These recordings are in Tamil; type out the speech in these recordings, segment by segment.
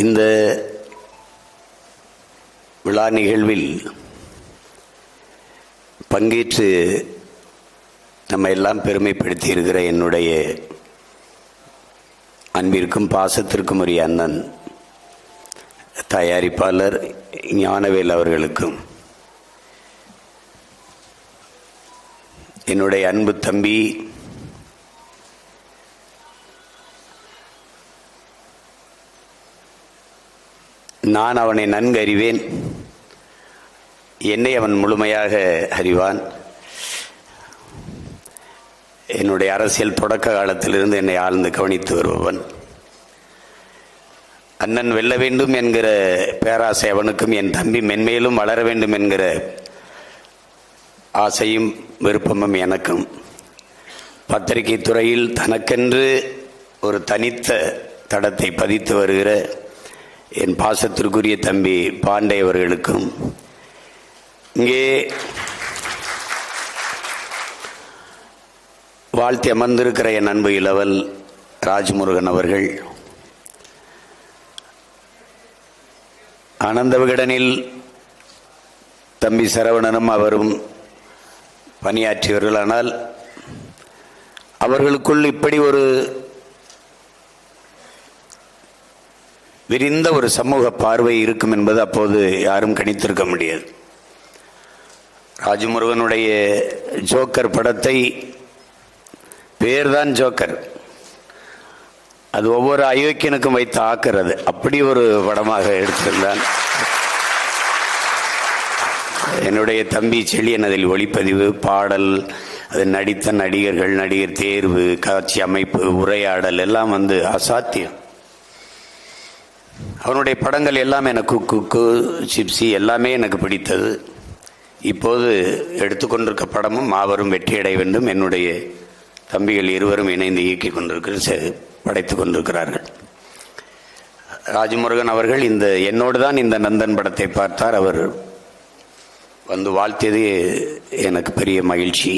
இந்த விழா நிகழ்வில் பங்கேற்று நம்ம எல்லாம் பெருமைப்படுத்தி இருக்கிற என்னுடைய அன்பிற்கும் பாசத்திற்கும் உரிய அண்ணன் தயாரிப்பாளர் ஞானவேல் அவர்களுக்கும், என்னுடைய அன்பு தம்பி நான் அவனை நன்கு அறிவேன், என்னை அவன் முழுமையாக அறிவான். என்னுடைய அரசியல் தொடக்க காலத்திலிருந்து என்னை ஆழ்ந்து கவனித்து வருபவன். அண்ணன் வெல்ல வேண்டும் என்கிற பேராசை அவனுக்கும், என் தம்பி மென்மேலும் வளர வேண்டும் என்கிற ஆசையும் விருப்பமும் எனக்கும். பத்திரிகை துறையில் தனக்கென்று ஒரு தனித்த தடத்தை பதித்து வருகிற என் பாசத்திற்குரிய தம்பி பாண்டே அவர்களுக்கும், இங்கே வாழ்த்தி அமர்ந்திருக்கிற என் அன்பு இளவல் ராஜ்முருகன் அவர்கள், ஆனந்த விகடனில் தம்பி சரவணனும் அவரும் பணியாற்றியவர்கள். ஆனால் அவர்களுக்குள் இப்படி ஒரு விரிந்த ஒரு சமூக பார்வை இருக்கும் என்பது அப்போது யாரும் கணித்திருக்க முடியாது. ராஜமுருகனுடைய ஜோக்கர் படத்தை, பேர்தான் ஜோக்கர், அது ஒவ்வொரு அயோக்கியனுக்கும் வைத்து ஆக்குறது, அப்படி ஒரு படமாக எடுத்திருந்தான். என்னுடைய தம்பி செழியன் அதில் ஒளிப்பதிவு, பாடல், அது நடித்த நடிகர்கள், நடிகர் தேர்வு, காட்சி அமைப்பு, உரையாடல் எல்லாம் அசாத்தியம். அவனுடைய படங்கள் எல்லாம் எனக்கு குக்கு சிப்ஸி எல்லாமே எனக்கு பிடித்தது. இப்போது எடுத்துக்கொண்டிருக்க படமும் மாபெரும் வெற்றியடைய வேண்டும். என்னுடைய தம்பிகள் இருவரும் இணைந்து இயக்கி படைத்து கொண்டிருக்கிறார்கள். ராஜமுருகன் அவர்கள் என்னோடு தான் இந்த நந்தன் படத்தை பார்த்தார். அவர் வாழ்த்தியது எனக்கு பெரிய மகிழ்ச்சி.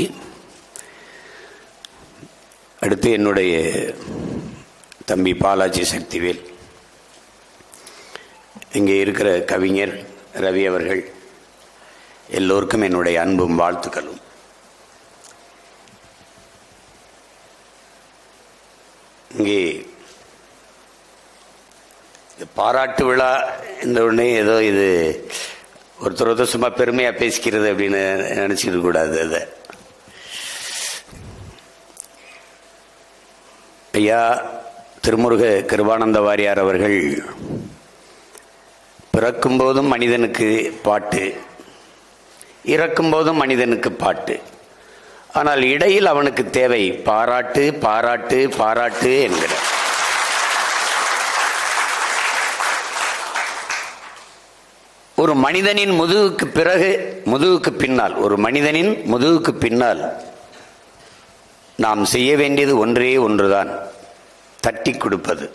அடுத்து என்னுடைய தம்பி பாலாஜி சக்திவேல், இங்கே இருக்கிற கவிஞர் ரவி அவர்கள், எல்லோருக்கும் என்னுடைய அன்பும் வாழ்த்துக்களும். இங்கே பாராட்டு விழா இந்த உடனே ஏதோ இது ஒருத்தர் சும்மா பெருமையாக பேசிக்கிறது அப்படின்னு நினச்சிக்க கூடாது. அதை ஐயா திருமுருக கிருபானந்த வாரியார் அவர்கள், பிறக்கும் போதும் மனிதனுக்கு பாட்டு, இறக்கும் போதும் மனிதனுக்கு பாட்டு, ஆனால் இடையில் அவனுக்கு தேவை பாராட்டு பாராட்டு பாராட்டு என்கிற ஒரு மனிதனின் முதுகுக்கு பின்னால், ஒரு மனிதனின் முதுகுக்கு பின்னால் நாம் செய்ய வேண்டியது ஒன்றே ஒன்றுதான், தட்டி கொடுப்பது.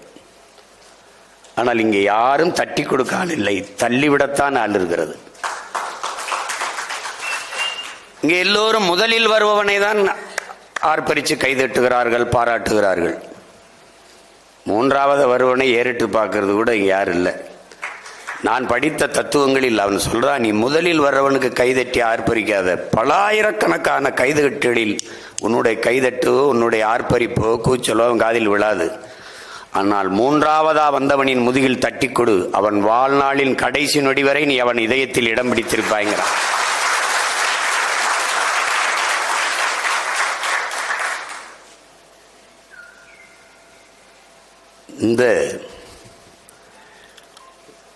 ஆனால் இங்கே யாரும் தட்டி கொடுக்க ஆள் இல்லை, தள்ளிவிடத்தான் ஆள் இருக்கிறது. இங்கே எல்லோரும் முதலில் வருபவனை தான் ஆர்ப்பரித்து கைதட்டுகிறார்கள், பாராட்டுகிறார்கள். மூன்றாவது வருவனை ஏறிட்டு பார்க்கறது கூட இங்கே யாரும் இல்லை. நான் படித்த தத்துவங்களில் அவன் சொல்றான், நீ முதலில் வர்றவனுக்கு கைதட்டி ஆர்ப்பரிக்காத, பலாயிரக்கணக்கான கைதட்டுகளில் உன்னுடைய கைதட்டோ உன்னுடைய ஆர்ப்பரிப்போ கூச்சலோ அவன் காதில் விழாது. ஆனால் மூன்றாவதா வந்தவனின் முதுகில் தட்டி கொடு, அவன் வாழ்நாளின் கடைசி நொடி வரை நீ அவன் இதயத்தில் இடம் பிடித்திருப்பாய்கிறான். இந்த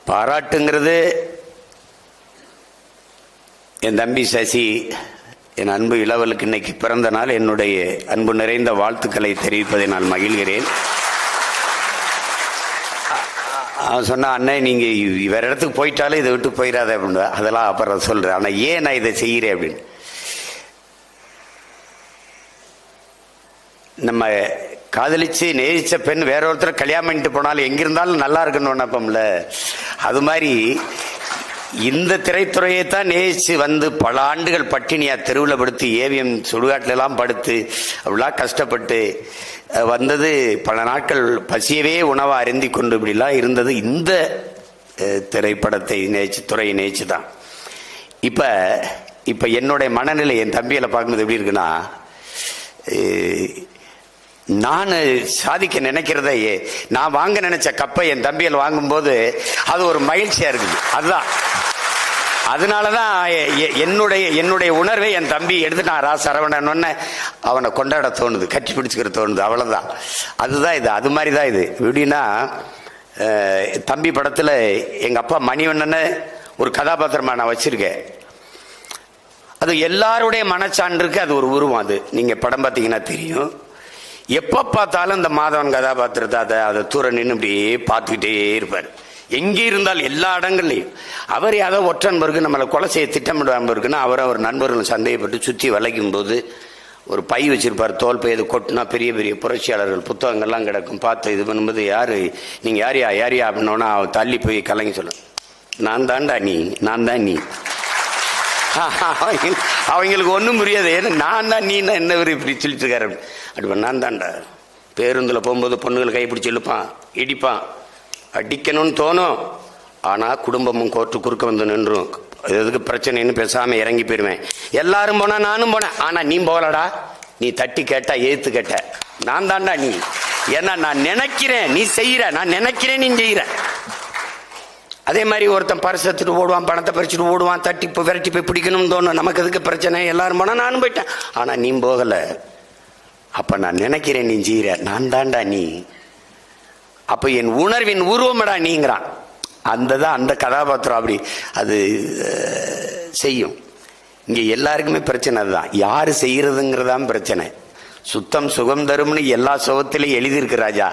பாராட்டுங்கிறது என் தம்பி சசி, என் அன்பு இளவலுக்கு இன்னைக்கு பிறந்த நாள். என்னுடைய அன்பு நிறைந்த வாழ்த்துக்களை தெரிவிப்பதை நான் மகிழ்கிறேன். அவன் சொன்னான், அண்ணன் நீங்கள் வேறு இடத்துக்கு போயிட்டாலும் இதை விட்டு போயிடாத அப்படின்னு. அதெல்லாம் அப்புறம் சொல்கிறேன், ஆனால் ஏன் நான் இதை செய்கிறேன் அப்படின்னு. நம்ம காதலிச்சு நேசித்த பெண் வேற ஒருத்தர் கல்யாணம் பண்ணிட்டு போனாலும் எங்கிருந்தாலும் நல்லா இருக்குன்னு நினைப்போம்ல, அது மாதிரி இந்த திரைத்துறையை தான் நேசித்து பல ஆண்டுகள் பட்டினியா தெருவில் படுத்து ஏவிஎம் சுடுகாட்டிலெல்லாம் படுத்து அப்படிலாம் கஷ்டப்பட்டு வந்தது. பல நாட்கள் பசியவே உணவை அருந்தி கொண்டு இப்படிலாம் இருந்தது இந்த திரைப்படத்தை துறையை நேச்சு தான். இப்ப என்னுடைய மனநிலை என் தம்பியில பார்க்கும்போது எப்படி இருக்குன்னா, நான் சாதிக்க நினைக்கிறத நான் வாங்க நினைச்ச கப்பை என் தம்பியில் வாங்கும்போது அது ஒரு மகிழ்ச்சியா இருக்குது. அதுதான், அதனாலதான் என்னுடைய உணர்வை என் தம்பி எடுத்துட்டான். சரவணன் அவனை கொண்டாட தோணுது, கட்டி பிடிச்சுக்கிற தோணுது, அவ்வளவுதான். அதுதான் இது, அது மாதிரிதான் இது. எப்படின்னா, தம்பி படத்துல எங்க அப்பா மணிவண்ணனை ஒரு கதாபாத்திரமா நான் வச்சிருக்கேன். அது எல்லாருடைய மனச்சான்றுக்கு அது ஒரு உருவம். அது நீங்க படம் பார்த்தீங்கன்னா தெரியும். எப்ப பார்த்தாலும் இந்த மாதவன் கதாபாத்திரத்தை அதை தூர நின்று இப்படியே பார்த்துக்கிட்டே இருப்பார். எங்கே இருந்தாலும் எல்லா இடங்கள்லையும் அவர் யாரோ ஒற்றன்பருக்கு நம்மளை கொலை செய்ய திட்டமிடாமல் இருக்குன்னா அவர் நண்பர்களும் சந்தேகப்பட்டு சுற்றி வளைக்கும் போது ஒரு பை வச்சிருப்பார், தோல் பை. அது கொட்டினா பெரிய பெரிய புரட்சியாளர்கள் புத்தகங்கள்லாம் கிடக்கும். பார்த்து இது பண்ணும்போது நீங்கள் யாரியா அப்படின்னோன்னா அவன் தள்ளி போய் கலங்கி சொல்ல, நான் தான்டா நீ, நான் தான் நீ. அவங்களுக்கு ஒன்றும் புரியாது. ஏன்னா நான் தான் நீ என்ன இப்படி சொல்லிட்டு இருக்காரு. அப்படி நான் தான்டா. பேருந்தில் போகும்போது பொண்ணுகள் கைப்பிடிச்சு இழுப்பான், இடிப்பான், அடிக்கணும்னு தோணும். ஆனால் குடும்பமும் கோர்ட்டு குறுக்க வந்து நின்றும். எதுக்கு பிரச்சனைன்னு பேசாமல் இறங்கி போயிடுவேன். எல்லாரும் போனா நானும் போனேன். ஆனால் நீ போகலடா, நீ தட்டி கேட்டா ஏத்து கேட்ட, நான் தான்டா நீ. ஏன்னா நான் நினைக்கிறேன் நீ செய்யற, நான் நினைக்கிறேன் நீ செய்யற. அதே மாதிரி ஒருத்தன் பரிசு எடுத்துட்டு ஓடுவான், பணத்தை பறிச்சுட்டு ஓடுவான், தட்டி விரட்டி போய் பிடிக்கணும்னு தோணும். நமக்கு எதுக்கு பிரச்சனை, எல்லாரும் போனா நானும் போயிட்டேன். ஆனா நீ போகல. அப்ப நான் நினைக்கிறேன் நீ செய்யற, நான் தான்டா நீ. அப்ப என் உணர்வின் உருவமடா நீங்கிறான். அந்த கதாபாத்திரம் அப்படி அது செய்யும். இங்க எல்லாருக்குமே பிரச்சனை அதுதான், யாரு செய்யறதுங்கிறதான் பிரச்சனை. சுத்தம் சுகம் தரும்னு எல்லா சுகத்திலையும் எழுதியிருக்கு ராஜா,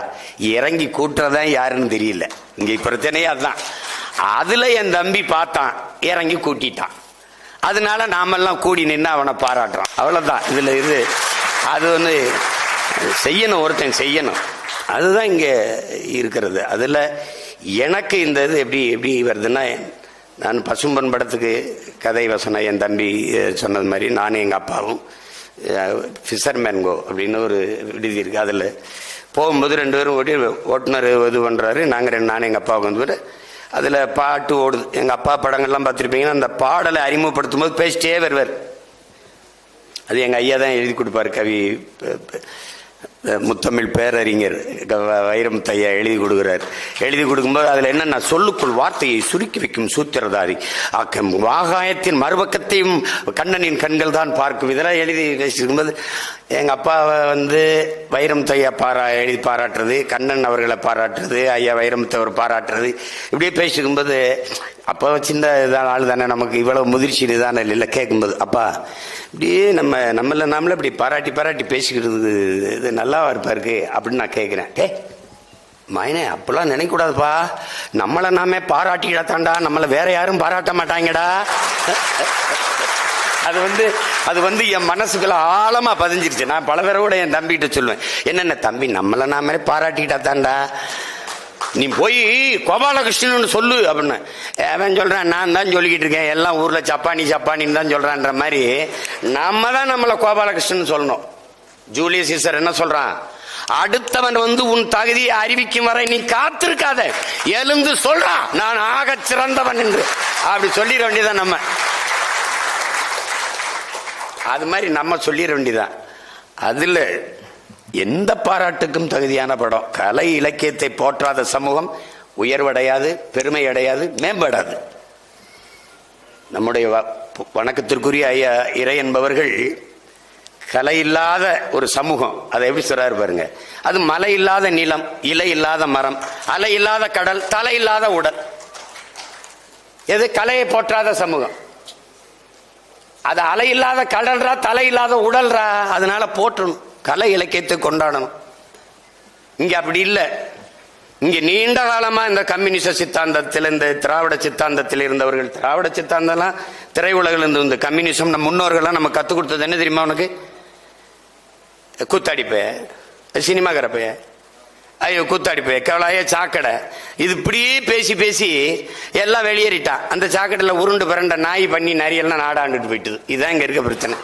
இறங்கி கூட்டுறதான் யாருன்னு தெரியல. இங்க பிரச்சனையே அதுதான். அதுல என் தம்பி பார்த்தான், இறங்கி கூட்டிட்டான். அதனால நாமெல்லாம் கூடி நின்று அவனை பாராட்டுறான். அவ்வளவுதான் இதுல இது. அது செய்யணும், ஒருத்தன் செய்யணும். அதுதான் இங்க இருக்கிறது. அதுல எனக்கு இந்த இது எப்படி வருதுன்னா, நான் பசும்பொன் படத்துக்கு கதை வசனம் என் தம்பி சொன்னது மாதிரி நானும் எங்கள் அப்பாவும் ஃபிஷர்மேன் கோ அப்படின்னு ஒரு விடுதி இருக்குது. அதில் போகும்போது 2 பேரும் ஓட்டுநர் இது பண்ணுறாரு, நானும் எங்கள் அப்பாவுக்கு வந்து அதில் பாட்டு ஓடுது. எங்கள் அப்பா படங்கள்லாம் பார்த்துருப்பீங்கன்னா அந்த பாடலை அறிமுகப்படுத்தும் போது பேசிட்டே வருவார். அது எங்கள் ஐயா தான் எழுதி கொடுப்பார். கவி முத்தமிழ் பேரறிஞர் வைரமுத்தையா எழுதி கொடுக்குறார். எழுதி கொடுக்கும்போது அதில் என்னென்ன, சொல்லுக்குள் வார்த்தையை சுருக்கி வைக்கும் சூத்திரதாரி, வாகாயத்தின் மறுபக்கத்தையும் கண்ணனின் கண்கள் தான் பார்க்கும். இதெல்லாம் எழுதி பேசிருக்கும்போது எங்கள் அப்பாவை வைரமுத்தையா எழுதி பாராட்டுறது, கண்ணன் அவர்களை பாராட்டுறது, ஐயா வைரமுத்தவர் பாராட்டுறது, இப்படியே பேசிக்கும்போது அப்போ சின்ன இதான் ஆள் தானே, நமக்கு இவ்வளவு முதிர்ச்சி தானே இல்லை. கேட்கும்போது அப்பா இப்படியே நம்மள இப்படி பாராட்டி பேசிக்கிறது இது நல்லாவா இருப்பாருக்கு அப்படின்னு நான் கேட்குறேன். மைனே அப்பெல்லாம் நினைக்கூடாதுப்பா, நம்மளை நாமே பாராட்டிக்கிடத்தாண்டா, நம்மளை வேற யாரும் பாராட்ட மாட்டாங்கடா. அது என் மனசுக்குள்ள ஆழமா பதிஞ்சிருச்சு. நான் பல பேரை கூட என் தம்பிகிட்ட சொல்லுவேன், என்னென்ன தம்பி நம்மளை நாமே பாராட்டிக்கிட்டா தாண்டா, நீ போய் கோபாலகிருஷ்ணன் சொல்லு அப்படின்னு. அவன் சொல்றான், நான் தான் சொல்லிக்கிட்டு இருக்கேன், எல்லாம் ஊர்ல சப்பானின்னு தான் சொல்றான்ற மாதிரி நம்ம தான் நம்மளை கோபாலகிருஷ்ணன் சொல்லணும். ஜூலியஸ் சீசர் என்ன சொல்றான், அடுத்தவன் உன் தகுதியை அறிவிக்கும் வரை நீ காத்திருக்காத, எழுந்து சொல்றான் நான் ஆக சிறந்தவன் என்று. அப்படி சொல்லிட வேண்டியதான் நம்ம. அது மாதிரி நம்ம சொல்லிட வேண்டியதான். அதுல எந்த பாராட்டுக்கும் தகுதியான படம். கலை இலக்கியத்தை போற்றாத சமூகம் உயர்வடையாது, பெருமை அடையாது, மேம்படாது. நம்முடைய வணக்கத்திற்குரிய ஐயா இறை என்பவர்கள் கலை இல்லாத ஒரு சமூகம், அதை எப்படி சொல்றாரு பாருங்க. அது மலை இல்லாத நிலம், இலை இல்லாத மரம், அலை இல்லாத கடல், தலை இல்லாத உடல். எது கலையை போற்றாத சமூகம். அது அலை இல்லாத கடல்ரா, தலை இல்லாத உடல்ரா. அதனால போற்றணும், கலை இலக்கியத்தை கொண்டாடணும். இங்க அப்படி இல்லை. இங்க நீண்ட காலமா இந்த கம்யூனிச சித்தாந்தத்தில், இந்த திராவிட சித்தாந்தத்தில் இருந்தவர்கள், திராவிட சித்தாந்தம்லாம் திரையுலகில் இருந்து இந்த கம்யூனிசம் நம்ம முன்னோர்கள்லாம் நம்ம கற்றுக் கொடுத்தது என்ன தெரியுமா உனக்கு? கூத்தாடிப்ப, சினிமாக்காரப்ப, ஐயோ கூத்தாடிப்ப, கவலைய சாக்கடை, இது இப்படியே பேசி பேசி எல்லாம் வெளியேறிட்டான். அந்த சாக்கடையில் உருண்டு பிறண்ட நாய் பண்ணி நரியெல்லாம் நாடாண்டுட்டு போயிட்டுது. இதுதான் இங்க இருக்க பிரச்சனை.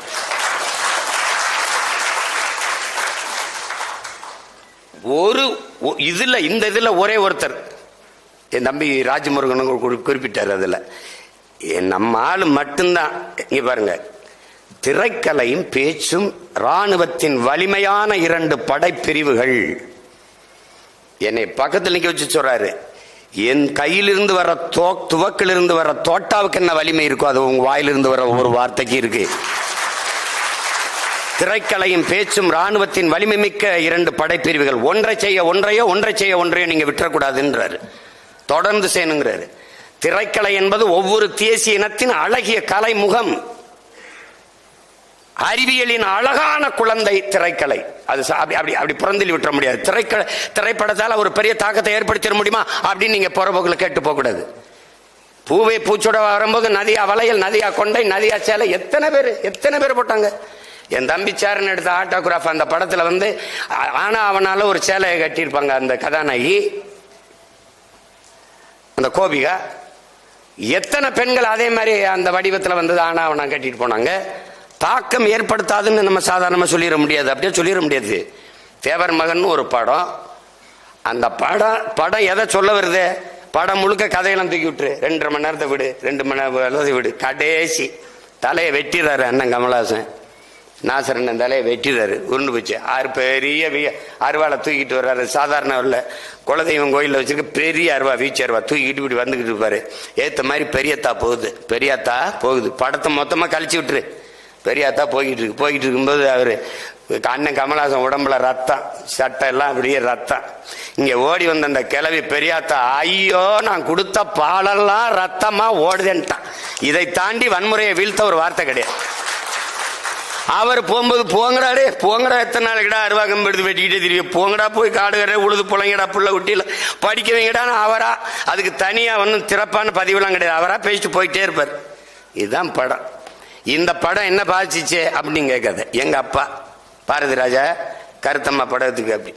இந்த இதுல ஒரே ஒருத்தர் என் தம்பி ராஜமுருகன் குறிப்பிட்டார். அதுல நம்ம ஆளு மட்டும்தான். இங்க பாருங்க, திரைக்கலையும் பேச்சும் இராணுவத்தின் வலிமையான 2 படைப்பிரிவுகள். என்னை பக்கத்தில் நிக்க வச்சு சொல்றாரு, என் கையிலிருந்து வர துவக்கிலிருந்து வர தோட்டாவுக்கு என்ன வலிமை இருக்கோ அது உங்க வாயிலிருந்து வர ஒரு வார்த்தைக்கு இருக்கு. திரைக்கலையும் பேச்சும் இராணுவத்தின் வலிமை மிக்க 2 படைப்பிரிவுகள். ஒன்றை செய்ய ஒன்றையோ நீங்க விட்டுறக்கூடாதுன்றாரு. தொடர்ந்து செய்யணுங்கிறாரு. திரைக்கலை என்பது ஒவ்வொரு தேசிய இனத்தின் அழகிய கலை முகம், அறிவியலின் அழகான குழந்தை திரைக்கலை. அது அப்படி புறந்தள்ளி விட்டுற முடியாது. திரைப்படத்தால் ஒரு பெரிய தாக்கத்தை ஏற்படுத்திட முடியுமா அப்படின்னு நீங்க புறப்போக்கில் கேட்டு போக கூடாது. பூவை பூச்சோட வரும்போது நதியா வளையல், நதியா கொண்டை, நதியா சேலை, எத்தனை பேர் போட்டாங்க. என் தம்பி சேரன் எடுத்த ஆட்டோகிராஃப் அந்த படத்துல ஆனா அவனால ஒரு சேலையை கட்டியிருப்பாங்க அந்த கதாநாயகி, அந்த கோபிகா. எத்தனை பெண்கள் அதே மாதிரி அந்த வடிவத்தில் வந்தது ஆனா அவனா கட்டிட்டு போனாங்க. தாக்கம் ஏற்படுத்தாதுன்னு நம்ம சாதாரணமாக சொல்லிட முடியாது, அப்படியே சொல்லிட முடியாது. தேவர் மகன் ஒரு படம், அந்த படம் எதை சொல்ல வருது? படம் முழுக்க கதையெல்லாம் தூக்கி விட்டுரு, 2.5 மணி நேரத்தை விடு, 2 மணி நேரம் விடு. கடைசி தலையை வெட்டிடுறாரு அண்ணன் கமலஹாசன். நாசரன் தலையை வெட்டிடுறாரு, உருண்டு போச்சு. பெரிய அருவாளை தூக்கிட்டு வர்றாரு. சாதாரண இல்லை, குலதெய்வம் கோயிலில் வச்சிருக்க பெரிய அருவா, வீச்சு அருவா தூக்கிட்டு இப்படி வந்துக்கிட்டு இருப்பாரு. ஏற்ற மாதிரி பெரியத்தா போகுது. படத்தை மொத்தமாக கழிச்சு விட்டுரு. பெரியாத்தா போய்கிட்டு இருக்கும்போது அவரு அண்ணன் கமலஹாசன் உடம்புல ரத்தம், சட்டை எல்லாம் அப்படியே ரத்தம். இங்க ஓடி வந்த அந்த கிழவி பெரியாத்தா, ஐயோ நான் கொடுத்த பாலெல்லாம் ரத்தமா ஓடுதேன்ட்டான். இதை தாண்டி வன்முறையை வீழ்த்த ஒரு வார்த்தை கிடையாது. அவர் போகும்போது போங்கடா எத்தனை நாளைக்குடா அருவாகம் எடுத்து வெட்டிக்கிட்டே தெரியும், போங்கடா போய் காடுகரை உழுது புழைங்கடா புள்ள குட்டியில படிக்க வைங்கடான்னு அவரா, அதுக்கு தனியா சிறப்பான பதிவுலாம் கிடையாது, அவரா பேசிட்டு போயிட்டே இருப்பார். இதுதான் படம். இந்த படம் என்ன பாதிச்சிச்சு அப்படின்னு கேட்காது. எங்க அப்பா பாரதி ராஜா கருத்தம்மா படத்துக்கு அப்படி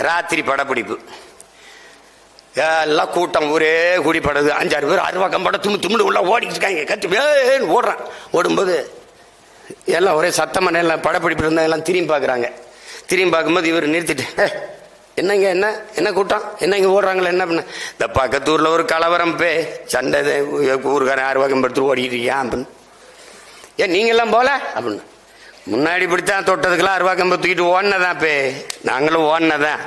ராத்திரி படப்பிடிப்பு, எல்லாம் கூட்டம் ஊரே கூடி படுது. 5-6 பேர் அருவாக்கம் படம் தும்முடு உள்ள ஓடிக்கிட்டு இருக்காங்க. கத்து ஓடுறான். ஓடும்போது எல்லாம் ஒரே சத்தமான எல்லாம் படப்பிடிப்பு இருந்தா எல்லாம் திரும்பி பார்க்குறாங்க. திரும்பி பார்க்கும்போது இவர் நிறுத்திட்டு, என்னங்க என்ன கூட்டம், என்ன இங்கே ஓடுறாங்களே, என்ன பண்ண? இந்த பக்கத்தூரில் ஒரு கலவரம் சண்டை, ஊருக்காரன் அருவாக்கம் படுத்து ஓடிக்கிட்டு இருக்கியான் அப்படின்னு. ஏன் நீங்கெல்லாம் போல அப்படின்னு. முன்னாடி பிடித்தான் தொட்டதுக்கெல்லாம் அருவாக்கம் தூக்கிட்டு ஓடினதான் நாங்களும் ஓடினதான்.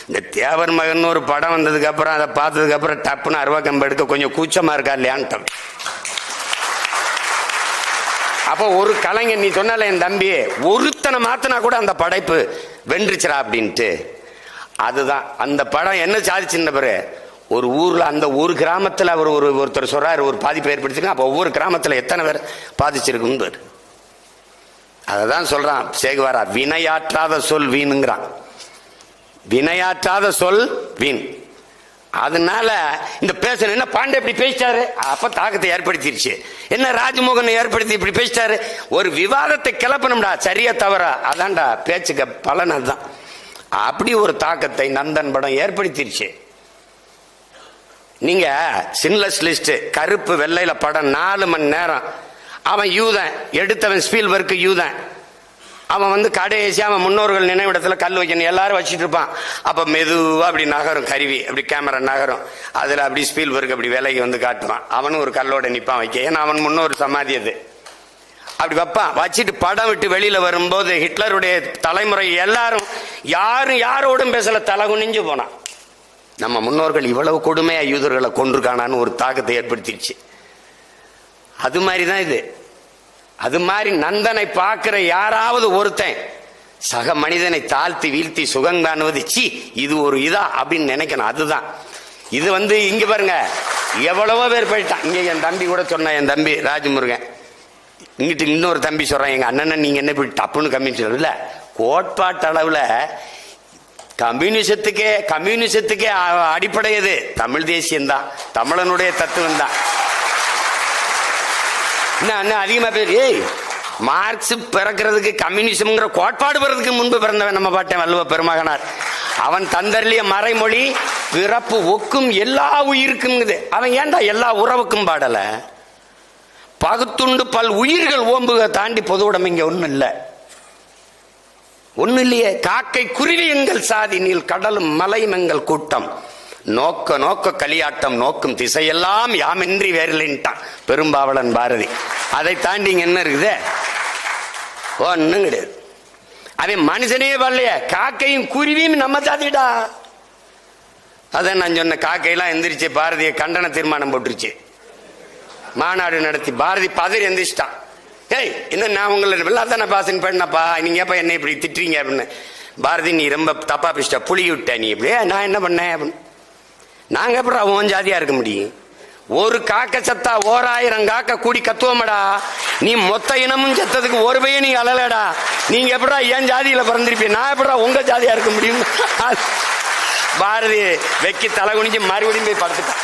இந்த தேவர் மகன் ஒரு படம் வந்ததுக்கு அப்புறம் அதை பார்த்ததுக்கு அப்புறம் டப்புன்னு அருவாக்கம் எடுக்க கொஞ்சம் கூச்சமா இருக்கா இல்லையான்ட்டோம். அப்போ ஒரு கலைஞர், நீ சொன்னால என் தம்பி ஒருத்தனை மாத்தினா கூட அந்த படைப்பு வென்றுச்சுரா அப்படின்ட்டு. அதுதான் அந்த படம் என்ன சாதிச்சுன்னு பாரு. ஒரு ஊர்ல, அந்த ஒரு கிராமத்தில் அவர் ஒருத்தர் சொல்றாரு ஒரு பாதிப்பு ஏற்படுத்திருக்க. அப்போ ஒவ்வொரு கிராமத்தில் எத்தனை பேர் பாதிச்சிருக்குன்னு. அததான் சொல்றான் சேகுவாரா, வினையாற்றாத சொல் வீணுங்கிறான். வினையாற்றாத சொல் வீண். அதனால இந்த பேசணும் என்ன பாண்டே இப்படி பேசிட்டாரு, அப்ப தாக்கத்தை ஏற்படுத்திருச்சு. என்ன ராஜமோகன் ஏற்படுத்தி இப்படி பேசிட்டாரு, ஒரு விவாதத்தை கிளப்பணும்டா, சரியா தவறா, அதான்டா பேச்சுக்க பலன். அதுதான் அப்படி ஒரு தாக்கத்தை நந்தன் படம் ஏற்படுத்திருச்சு. நீங்க சின்லெஸ் லிஸ்ட் கருப்பு வெள்ளையில படம் 4 மணி நேரம். அவன் யூதன், எடுத்தவன் ஸ்பீல்பர்க் யூதன். அவன் கடைசி அவன் முன்னோர்கள் நினைவிடத்துல கல் வைக்கணும், எல்லாரும் வச்சுட்டு இருப்பான். அப்ப மெதுவா அப்படி நகரும் கருவி, அப்படி கேமரா நகரும். அதுல அப்படி ஸ்பீல்பர்க் அப்படி விலைக்கு காட்டுவான். அவனும் ஒரு கல்லோட நிப்பான் வைக்க, ஏன்னா அவன் முன்னோர் சமாதி அது. அப்படி வைப்பான். வச்சுட்டு படம் விட்டு வெளியில வரும்போது ஹிட்லருடைய தலைமுறை எல்லாரும் யாரோடும் பேசல, தலை குனிஞ்சு போனான். நம்ம முன்னோர்கள் இவ்வளவு கொடுமையா யூதர்களை கொண்டிருக்கானான்னு ஒரு தாக்கத்தை ஏற்படுத்திடுச்சு. அது மாதிரிதான் இது. அது மாதிரி நந்தனை பார்க்கிற யாராவது ஒருத்தன் சக மனிதனை தாழ்த்தி வீழ்த்தி சுகம் காணுவது, சி இது ஒரு இதா அப்படின்னு நினைக்கணும். அதுதான் இது. இங்க பாருங்க, எவ்வளவோ பேர் போயிட்டான். இங்க என் தம்பி கூட சொன்ன, என் தம்பி ராஜமுருகன், இங்கிட்டு இன்னொரு தம்பி சொல்றான், எங்க அண்ணன் நீங்க என்ன இப்படி டப்புன்னு கம்யூனிஸ்ட் இல்ல, கோட்பாட்டு அளவுல கம்யூனிசத்துக்கே அடிப்படை எது? தமிழ் தேசியம் தான், தமிழனுடைய தத்துவம் தான். அதிகமா பேர் மார்க்ஸ் பிறக்கிறதுக்கு, கம்யூனிசம்ங்கிற கோட்பாடு பிறகு முன்பு பிறந்தவன் நம்ம பாட்டேன் வள்ளுவ பெருமகனார். அவன் தந்தர்லிய மறைமொழி பிறப்பு ஒக்கும் எல்லா உயிருக்கும். அவன் ஏன்டா எல்லா உறவுக்கும் பாடல? பகுத்துண்டு பல் உயிர்கள் ஓம்புக தாண்டி பொது உடம்பு இங்க ஒண்ணும் இல்ல. ஒண்ணு இல்லையே. காக்கை குருவி எங்கள் சாதி, நீல் கடலும் மலையும் எங்கள் கூட்டம், நோக்க நோக்க களியாட்டம், நோக்கும் திசையெல்லாம் யாமின்றி வேறில்லைன்ட்டான் பெரும்பாவளன் பாரதி. அதை தாண்டி என்ன இருக்குது? ஒன்னும் கிடையாது. அவன் மனுஷனே வரலையே, காக்கையும் குருவியும் நம்ம சாதிடா. அதான் நான் சொன்ன, காக்கையெல்லாம் எந்திரிச்சு பாரதிய கண்டன தீர்மானம் போட்டுருச்சு, மாநாடு நடத்தி. பாரதி பதறி எந்திரிச்சிட்டான். ஏய், இந்த நான் உங்களை அதான் பாசன் பண்ணப்பா, நீங்க எப்ப என்ன இப்படி திட்டுறீங்க அப்படின்னு. பாரதி, நீ ரொம்ப தப்பா பேசிட்ட, புளி விட்ட நீ இப்படியே. நான் என்ன பண்ணேன் அப்படின்னு. நாங்க எப்படி உன் ஜாதியா இருக்க முடியும்? ஒரு காக்க சத்தா 1000 காக்க கூடி கத்துவோமடா. நீ மொத்த இனமும் செத்ததுக்கு ஒரு பையன் நீ அழலடா. நீங்க எப்படா என் ஜாதியில பிறந்திருப்பீங்க, நான் எப்படா உங்க ஜாதியா இருக்க முடியும்? பாரதி வெக்கி தலை குனிஞ்சு மறுபடியும் போய் படுத்துட்டான்.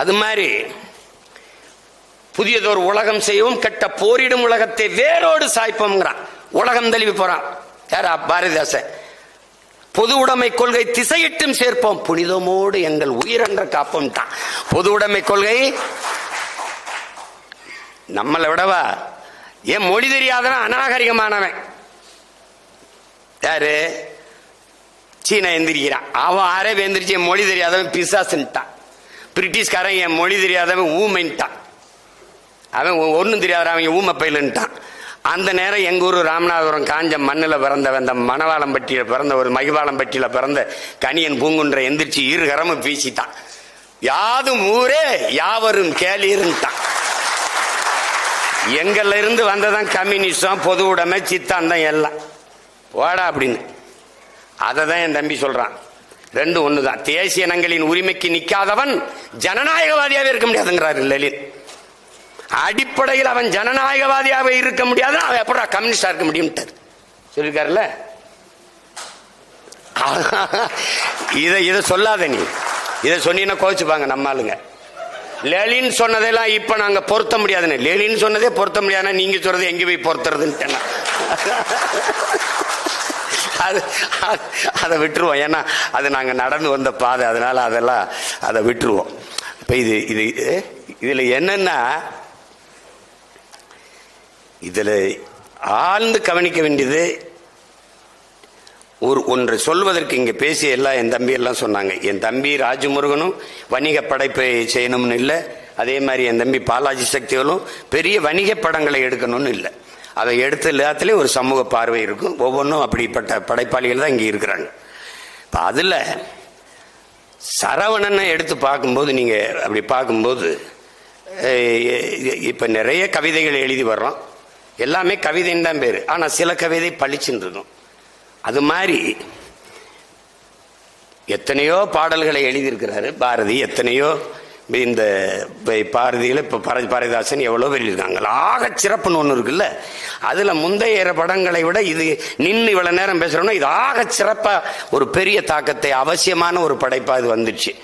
அது மாதிரி புதியதொரு உலகம் செய்யவும், கெட்ட போரிடும் உலகத்தை வேரோடு சாய்ப்போம்ங்கிறான். உலகம் தழுவி போறான் யாரா? பாரதிதாசன். பொது உடைமை கொள்கை திசையிட்டும் சேர்ப்போம், புனிதமோடு எங்கள் உயிரென்ற காப்போம் தான். பொது உடைமை கொள்கை நம்மளை விடவா? ஏன் மொழி தெரியாதவன் அநாகரிகமானவன் யாரு? சீனா எந்திரிக்கிறான். அவன் அரேபிய எந்திரிச்சு என் மொழி தெரியாதவன் பிசாசுன்ட்டான். பிரிட்டிஷ்காரன் என் மொழி தெரியாதவன் ஊமைன்ட்டான். அவன் ஒன்னும் தெரியாத அவங்க ஊமை பயிலுன்ட்டான். அந்த நேரம் எங்க ஊர் ராமநாதபுரம் காஞ்ச மண்ணில் பிறந்தவன், இந்த மணவாளம்பட்டியில பிறந்த ஒரு மகிவாளம்பட்டியில பிறந்த கணியன் பூங்குன்ற எந்திரிச்சு இருகரமும் வீசிட்டான். யாதும் ஊரே யாவரும் கேளீர்ன்ட்டான். எங்கள்ல இருந்து வந்ததான் கம்யூனிஸ்டம், பொது உடைமை, சித்தாந்தம் எல்லாம் வாடா அப்படின்னு. அதை தான் என் தம்பி சொல்றான். ரெண்டும் ஒண்ணுதான். தேசிய இனங்களின் உரிமைக்கு நிக்காதவன் ஜனநாயகவாதியாவே இருக்க முடியாதுங்கிறாரு லலித். அடிப்படையில் அவன் ஜனநாயகவாதியாக இருக்க முடியாது, அவன் எப்படா கம்யூனிஸ்டா இருக்க முடியும் சொல்லிருக்காருல்ல. இதை சொல்லாத நீ. இதை சொன்னீங்கன்னா கோச்சுப்பாங்க நம்ம ஆளுங்க. லெலின் சொன்னதெல்லாம் இப்ப நாங்க பொருத்த முடியாதுன்னு. லெலின் சொன்னதே பொருத்த முடியாதுன்னா நீங்க சொல்றது எங்க போய் பொருத்துறதுன்னு அதை விட்டுருவோம். ஏன்னா அது நாங்க நடந்து வந்த பாதை, அதனால அதெல்லாம் அதை விட்டுருவோம். இப்ப இதுல என்னன்னா, இதுல ஆழ்ந்து கவனிக்க வேண்டியது ஒன்றை சொல்வதற்கு இங்க பேசிய எல்லாம் என் தம்பி எல்லாம் சொன்னாங்க. என் தம்பி ராஜமுருகனும் வணிக படைப்பை செய்யணும்னு இல்லை, அதே மாதிரி என் தம்பி பாலாஜி சக்திகளும் பெரிய வணிக படங்களை எடுக்கணும்னு இல்லை. அதை எடுத்த எல்லாத்துலேயும் ஒரு சமூக பார்வை இருக்கும். ஒவ்வொன்றும் அப்படிப்பட்ட படைப்பாளிகள் தான் இங்கே இருக்கிறாங்க. இப்போ அதில் சரவணனை எடுத்து பார்க்கும்போது, நீங்கள் அப்படி பார்க்கும்போது இப்போ நிறைய கவிதைகள் எழுதி வர்றோம். எல்லாமே கவிதைன்னு தான் பேர். ஆனால் சில கவிதை பளிச்சுன்னு இருக்கும். அது மாதிரி எத்தனையோ பாடல்களை எழுதியிருக்கிறாரு பாரதி. எத்தனையோ இந்த பாரதியில் இப்போ பாரதிதாசன் எவ்வளோ பேர் இருக்காங்க. ஆக சிறப்புன்னு ஒன்று இருக்குல்ல, அதில் முந்தைய படங்களை விட இது நின்று இவ்வளோ நேரம் பேசுகிறோம்னா இது ஆக சிறப்பாக ஒரு பெரிய தாக்கத்தை அவசியமான ஒரு படைப்பாக இது வந்துடுச்சு.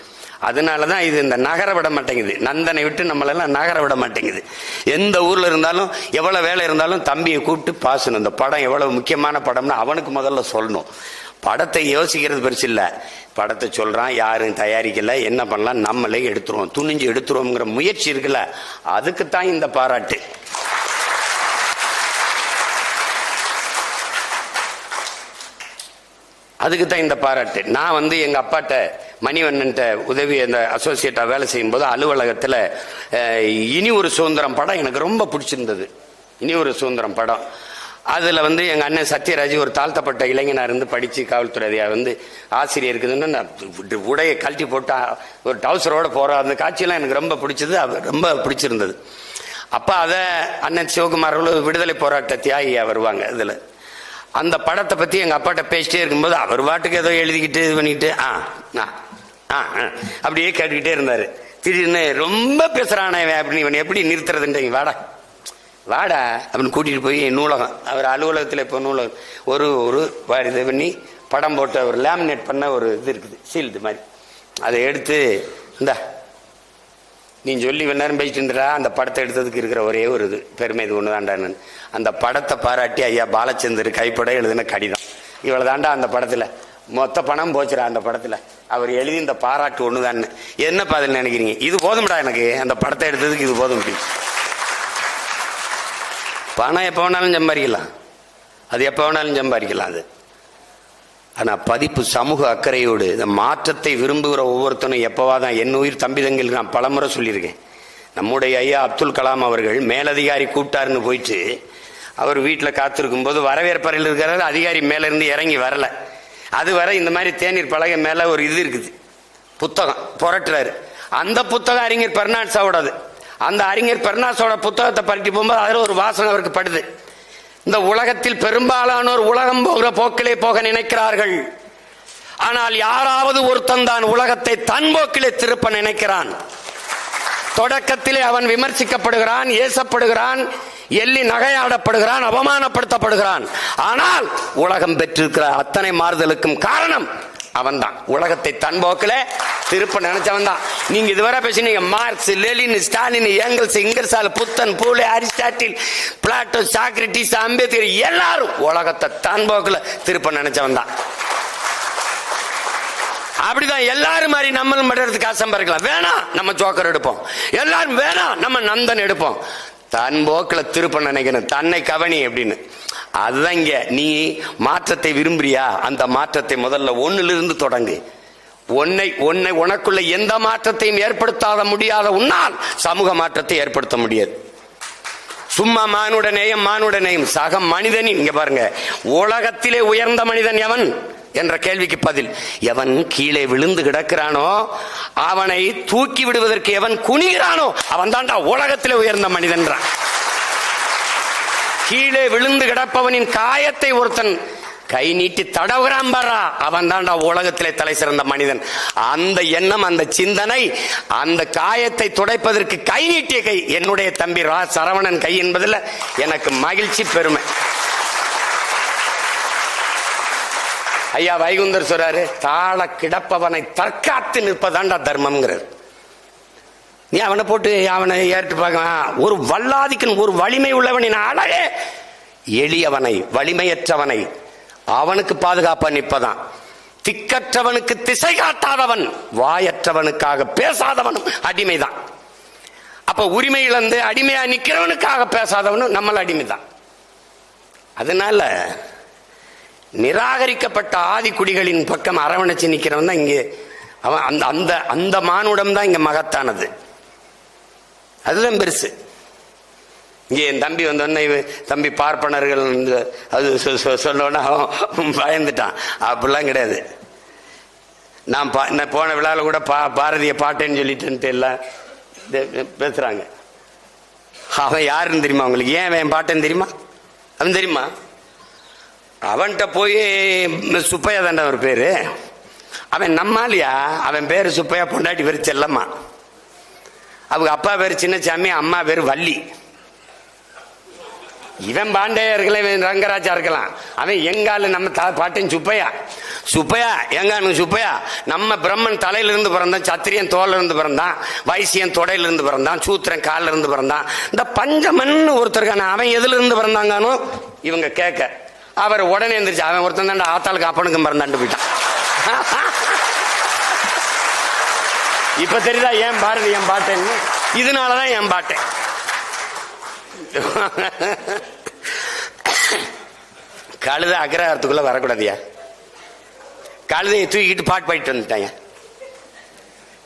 அதனால தான் இது இந்த நகர விட மாட்டேங்குது. நந்தனை விட்டு நம்மளெல்லாம் நகர விட மாட்டேங்குது. எந்த ஊரில் இருந்தாலும் எவ்வளோ வேலை இருந்தாலும் தம்பியை கூப்பிட்டு பாசணும். இந்த படம் எவ்வளவு முக்கியமான படம்னு அவனுக்கு முதல்ல சொல்லணும். படத்தை யோசிக்கிறது பெருசு இல்லை. படத்தை சொல்றான், யாரும் தயாரிக்கல, என்ன பண்ணலாம், நம்மளே எடுத்துருவோம், துணிஞ்சு எடுத்துருவோம்ங்கிற முயற்சி இருக்குல்ல, அதுக்குத்தான் இந்த பாராட்டு. அதுக்குத்தான் இந்த பாராட்டு. நான் எங்க அப்பாட்ட மணிவண்ணன்ட்ட உதவி அந்த அசோசியேட்டா வேலை செய்யும் போது அலுவலகத்தில் இனி ஒரு சுதந்திரம் படம் எனக்கு ரொம்ப பிடிச்சிருந்தது. இனி ஒரு சுதந்திரம் படம். அதில் எங்கள் அண்ணன் சத்யராஜ் ஒரு தாழ்த்தப்பட்ட இளைஞனாக இருந்து படித்து காவல்துறையாக ஆசிரியர் இருக்குதுன்னு நான் உடையை கழட்டி போட்டா ஒரு டவுசரோடு போகிற அந்த காட்சியெல்லாம் எனக்கு ரொம்ப பிடிச்சது, ரொம்ப பிடிச்சிருந்தது. அப்போ அதை அண்ணன் சிவகுமார் விடுதலை போராட்ட தியாகியாக வருவாங்க. இதில் அந்த படத்தை பற்றி எங்கள் அப்பாட்ட பேசிட்டே இருக்கும்போது அவர் பாட்டுக்கு ஏதோ எழுதிக்கிட்டு இது பண்ணிக்கிட்டு அப்படியே கேட்டுக்கிட்டே இருந்தார். திடீர்னு ரொம்ப பேசுகிறானே அப்படின்னு, இவன் எப்படி நிறுத்துறதுன்றீங்க, வாடா வாடா அப்படின்னு கூட்டிகிட்டு போய் நூலகம், அவர் அலுவலகத்தில் இப்போ நூலகம் ஒரு இது பண்ணி படம் போட்ட ஒரு லேமினேட் பண்ண ஒரு இது இருக்குது, சீல்டு மாதிரி. அதை எடுத்து இந்தா நீ சொல்லி நேரம் பேசிட்டு இருந்தா அந்த படத்தை எடுத்ததுக்கு இருக்கிற ஒரே ஒரு இது பெருமை இது ஒன்று தாண்டான்னு. அந்த படத்தை பாராட்டி ஐயா பாலச்சந்தர் கைப்பட எழுதின கடிதம் இவ்வளோ தாண்டா அந்த படத்தில் மொத்த பணம் போச்சுடா அந்த படத்தில் அவர் எழுதி இந்த பாராட்டு ஒன்று தான். என்னப்பா அதில் நினைக்கிறீங்க? இது போதும்டா எனக்கு, அந்த படத்தை எடுத்ததுக்கு இது போதும். பணம் எப்போ வேணாலும் சம்பாதிக்கலாம், அது எப்போ வேணாலும் சம்பாதிக்கலாம் அது. ஆனால் பதிப்பு சமூக அக்கறையோடு இந்த மாற்றத்தை விரும்புகிற ஒவ்வொருத்தனும் எப்போவாதான் என் உயிர் தம்பி தங்கில் நான் பலமுறை சொல்லியிருக்கேன். நம்முடைய ஐயா அப்துல் கலாம் அவர்கள் மேலதிகாரி கூப்பிட்டாருன்னு போயிட்டு அவர் வீட்டில் காத்திருக்கும் போது வரவேற்பறையில் இருக்கிறாரு, அதிகாரி மேலேருந்து இறங்கி வரல. அது வரை இந்த மாதிரி தேநீர் பலகை மேலே ஒரு இது இருக்குது, புத்தகம் புரட்டுறாரு. அந்த புத்தகம் அறிஞர் பெர்னாட்ஸாவோடது. அந்த அறிஞர் பெர்னாட்ஸோட புத்தகத்தை பறிட்டு போகும்போது அதில் ஒரு வாசனை அவருக்கு படுது. இந்த உலகத்தில் பெரும்பாலானோர் உலகம் போகிற போக்கிலே போக நினைக்கிறார்கள், ஆனால் யாராவது ஒருத்தன் தான் உலகத்தை தன் போக்கிலே திருப்ப நினைக்கிறான். தொடக்கத்திலே அவன் விமர்சிக்கப்படுகிறான், ஏசப்படுகிறான், எள்ளி நகையாடப்படுகிறான், அவமானப்படுத்தப்படுகிறான். ஆனால் உலகம் பெற்றிருக்கிற அத்தனை மாறுதலுக்கும் காரணம் அவன்தான். உலகத்தை தன் போக்கில திருப்ப நினைச்சவன் தான். நீங்க இதுவரை பேசினீங்க Marx, Lenin, Stalin, Engels, Ingersoll, புத்தன், Phule, Aristotle, Plato, Socrates, Ambedkar எல்லாரும் உலகத்தை தன் போக்கில திருப்ப நினைச்சவன் தான். அப்படிதான் எல்லாரும் மாதிரி நம்மளும் படுறதுக்கு ஆசை இருக்கலாம். வேணாம் நம்ம ஜோக்கர் எடுப்போம், எல்லாரும் வேணாம் நம்ம நந்தன் எடுப்போம். தன் போக்கில் திருப்ப நினைக்கணும், தன்னை கவனி அப்படின்னு. அதுதான் இங்க. நீ மாற்றத்தை விரும்புறியா? அந்த மாற்றத்தை முதல்ல ஒன்னிலிருந்து தொடங்கு. உனக்குள்ள எந்த மாற்றத்தையும் ஏற்படுத்தாத முடியாத உன்னால் சமூக மாற்றத்தை ஏற்படுத்த முடியாது. சும்மா மானுட நேயம் சக மனிதனின். இங்க பாருங்க, உலகத்திலே உயர்ந்த மனிதன் எவன் என்ற கேள்விக்கு பதில், எவன் கீழே விழுந்து கிடக்கிறானோ அவனை தூக்கி விடுவதற்கு எவன் குனிகிறானோ அவன் தான்டா உலகத்திலே உயர்ந்த மனிதன். கீழே விழுந்து கிடப்பவனின் காயத்தை ஒருத்தன் கை நீட்டி தடவுகிறான் பாரா, அவன் தான்டா உலகத்திலே தலை சிறந்த மனிதன். அந்த எண்ணம், அந்த சிந்தனை, அந்த காயத்தை துடைப்பதற்கு கை நீட்டிய கை என்னுடைய தம்பி சரவணன் கை என்பதில் எனக்கு மகிழ்ச்சி, பெருமை. ஐயா வைகுந்தர் சொல்றாரு, தாழ கிடப்பவனை தற்காத்து நிற்பதாண்டா தர்மம்ங்கிறது. நீ அவனை போட்டு அவனை ஏற்று பார்க்க, ஒரு வல்லாதிக்கன், ஒரு வலிமை உள்ளவனின் அழகே எளியவனை, வலிமையற்றவனை அவனுக்கு பாதுகாப்பா நிற்பதான். திக்கற்றவனுக்கு திசை காட்டாதவன், வாயற்றவனுக்காக பேசாதவனும் அடிமைதான். அப்ப உரிமை இழந்து அடிமையா நிக்கிறவனுக்காக பேசாதவனும் நம்மள அடிமைதான். அதனால நிராகரிக்கப்பட்ட ஆதி குடிகளின் பக்கம் அரவணைச்சு நிக்கிறவன் தான் இங்கே அவன். அந்த அந்த மானுடம் தான் இங்க மகத்தானது, அதுதான் பெருசு. இங்கே என் தம்பி வந்தோடனே தம்பி பார்ப்பனர்கள் அது சொன்னோன்னா அவன் பயந்துட்டான். அப்படிலாம் கிடையாது. நான் போன விழாவில் கூட பாரதிய பாட்டேன்னு சொல்லிட்டு எல்லாம் பேசுறாங்க. அவன் யாருன்னு தெரியுமா உங்களுக்கு? ஏன் அவன் பாட்டேன்னு தெரியுமா? அவன் தெரியுமா? அவன்கிட்ட போய் சுப்பையா தாண்ட ஒரு பேரு. அவன் நம்மாலியா, அவன் பேரு சுப்பையா, பொண்டாட்டி பேரு செல்லம்மா, அவங்க அப்பா பேரு சின்னசாமி, அம்மா பேரு வள்ளி. இவன் பாண்டையா இருக்கலாம், இவன் ரங்கராஜா இருக்கலாம். அவன் எங்காலு நம்ம பாட்டன் சுப்பையா. சுப்பையா எங்கானு சுப்பையா நம்ம பிரம்மன் தலையிலிருந்து பிறந்தான், சத்திரியன் தோல்ல இருந்து பிறந்தான், வைசியன் தொடையில இருந்து பிறந்தான், சூத்திரன் காலில் இருந்து பிறந்தான். இந்த பஞ்சமன் ஒருத்தருக்கான அவன் எதுல இருந்து பிறந்தாங்கானோ இவங்க கேட்க, அவர் உடனே எந்திரிச்சு அவன் ஒருத்தன் தான் ஆத்தாளுக்கு அப்பனுக்கும் பிறந்தாண்டு போயிட்டான். இப்ப தெரியுதா ஏன் பாரதி என் பாட்டேன்னு? இதனாலதான் என் பாட்டேன். கழுத அக்ரஹாரத்துக்குள்ள வரக்கூடாதியா. கழுதையை தூக்கிட்டு பாட்டு பாடிட்டு வந்துட்டாங்க.